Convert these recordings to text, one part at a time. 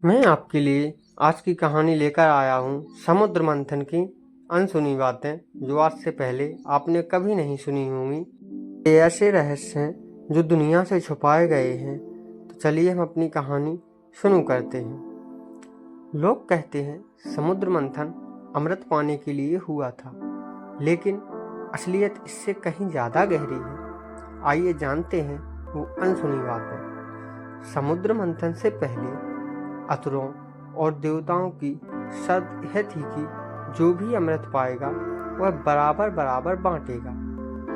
मैं आपके लिए आज की कहानी लेकर आया हूँ समुद्र मंथन की अनसुनी बातें जो आज से पहले आपने कभी नहीं सुनी होंगी। ये ऐसे रहस्य हैं जो दुनिया से छुपाए गए हैं। तो चलिए हम अपनी कहानी शुरू करते हैं। लोग कहते हैं समुद्र मंथन अमृत पाने के लिए हुआ था, लेकिन असलियत इससे कहीं ज़्यादा गहरी है। आइए जानते हैं वो अनसुनी बातें। समुद्र मंथन से पहले असुरों और देवताओं की शर्त यह थी कि जो भी अमृत पाएगा वह बराबर बराबर बांटेगा।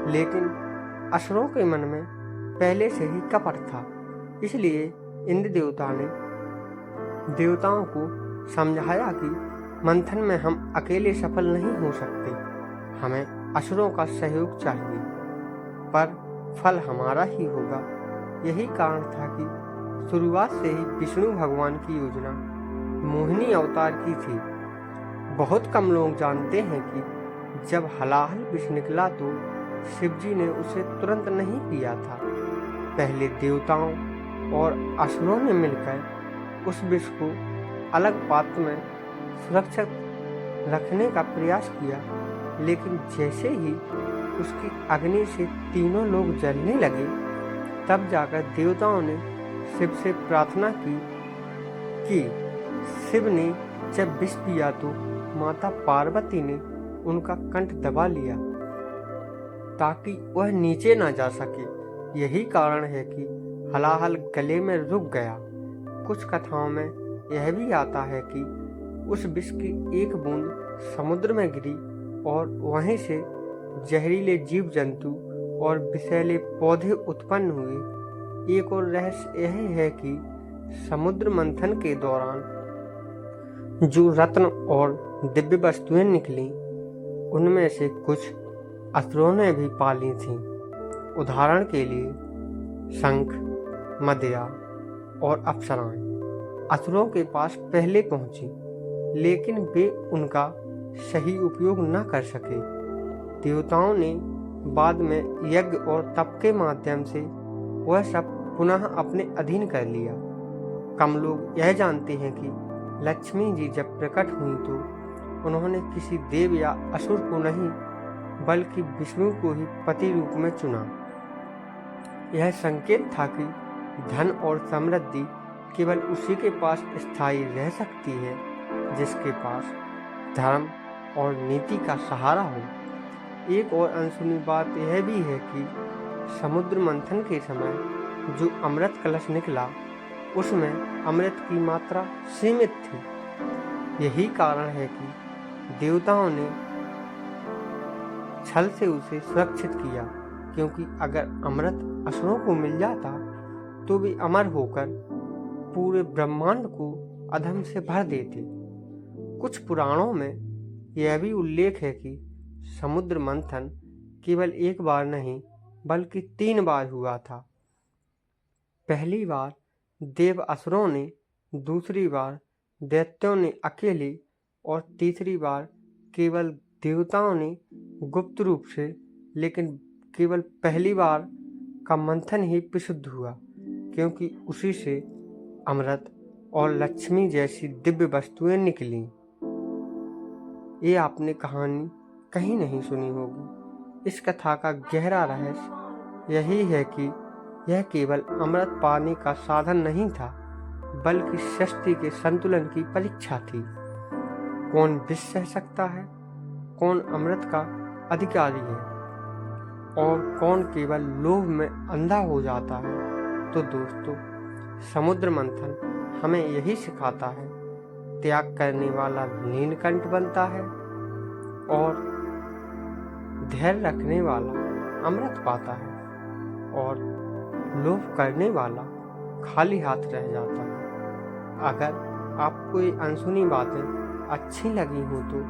लेकिन असुरों के मन में पहले से ही कपट था, इसलिए इंद्र देवता ने देवताओं को समझाया कि मंथन में हम अकेले सफल नहीं हो सकते, हमें असुरों का सहयोग चाहिए, पर फल हमारा ही होगा। यही कारण था कि शुरुआत से ही विष्णु भगवान की योजना मोहिनी अवतार की थी। बहुत कम लोग जानते हैं कि जब हलाहल विष निकला तो शिवजी ने उसे तुरंत नहीं पिया था। पहले देवताओं और असुरों ने मिलकर उस विष को अलग पात्र में सुरक्षित रखने का प्रयास किया, लेकिन जैसे ही उसकी अग्नि से तीनों लोग जलने लगे, तब जाकर देवताओं ने शिव से प्रार्थना की कि शिव ने जब विष पिया तो माता पार्वती ने उनका कंठ दबा लिया ताकि वह नीचे ना जा सके। यही कारण है कि हलाहल गले में रुक गया। कुछ कथाओं में यह भी आता है कि उस विष की एक बूंद समुद्र में गिरी और वहीं से जहरीले जीव जंतु और विषैले पौधे उत्पन्न हुए। एक और रहस्य यह है कि समुद्र मंथन के दौरान जो रत्न और दिव्य वस्तुएं निकली, उनमें से कुछ असुरों ने भी पाली थीं। उदाहरण के लिए शंख, मदिरा और अप्सराएं असुरों के पास पहले पहुंची, लेकिन वे उनका सही उपयोग न कर सके। देवताओं ने बाद में यज्ञ और तप के माध्यम से वह सब पुनः अपने अधीन कर लिया। कम लोग यह जानते हैं कि लक्ष्मी जी जब प्रकट हुई तो उन्होंने किसी देव या असुर को नहीं, बल्कि विष्णु को ही पति रूप में चुना। यह संकेत था कि धन और समृद्धि केवल उसी के पास स्थायी रह सकती है जिसके पास धर्म और नीति का सहारा हो। एक और अनसुनी बात यह भी है कि समुद्र मंथन के समय जो अमृत कलश निकला, उसमें अमृत की मात्रा सीमित थी। यही कारण है कि देवताओं ने छल से उसे सुरक्षित किया, क्योंकि अगर अमृत असुरों को मिल जाता तो वे अमर होकर पूरे ब्रह्मांड को अधम से भर देते। कुछ पुराणों में यह भी उल्लेख है कि समुद्र मंथन केवल एक बार नहीं बल्कि 3 बार हुआ था। पहली बार देव असुरों ने, दूसरी बार दैत्यों ने अकेले और तीसरी बार केवल देवताओं ने गुप्त रूप से। लेकिन केवल पहली बार का मंथन ही विशुद्ध हुआ, क्योंकि उसी से अमृत और लक्ष्मी जैसी दिव्य वस्तुएं निकली। ये आपने कहानी कहीं नहीं सुनी होगी। इस कथा का गहरा रहस्य यही है कि यह केवल अमृत पाने का साधन नहीं था, बल्कि सृष्टि के संतुलन की परीक्षा थी। कौन विष सह सकता है, कौन अमृत का अधिकारी है, और कौन केवल लोभ में अंधा हो जाता है। तो दोस्तों, समुद्र मंथन हमें यही सिखाता है, त्याग करने वाला नीलकंठ बनता है और धैर्य रखने वाला अमृत पाता है, और लोभ करने वाला खाली हाथ रह जाता है। अगर आपको ये अनसुनी बातें अच्छी लगी हो तो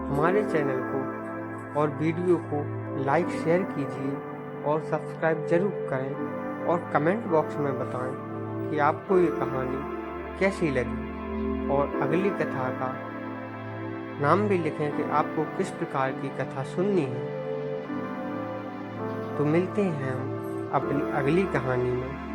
हमारे चैनल को और वीडियो को लाइक शेयर कीजिए और सब्सक्राइब जरूर करें, और कमेंट बॉक्स में बताएं कि आपको ये कहानी कैसी लगी, और अगली कथा का नाम भी लिखें कि आपको किस प्रकार की कथा सुननी है। तो मिलते हैं हम अपनी अगली कहानी में।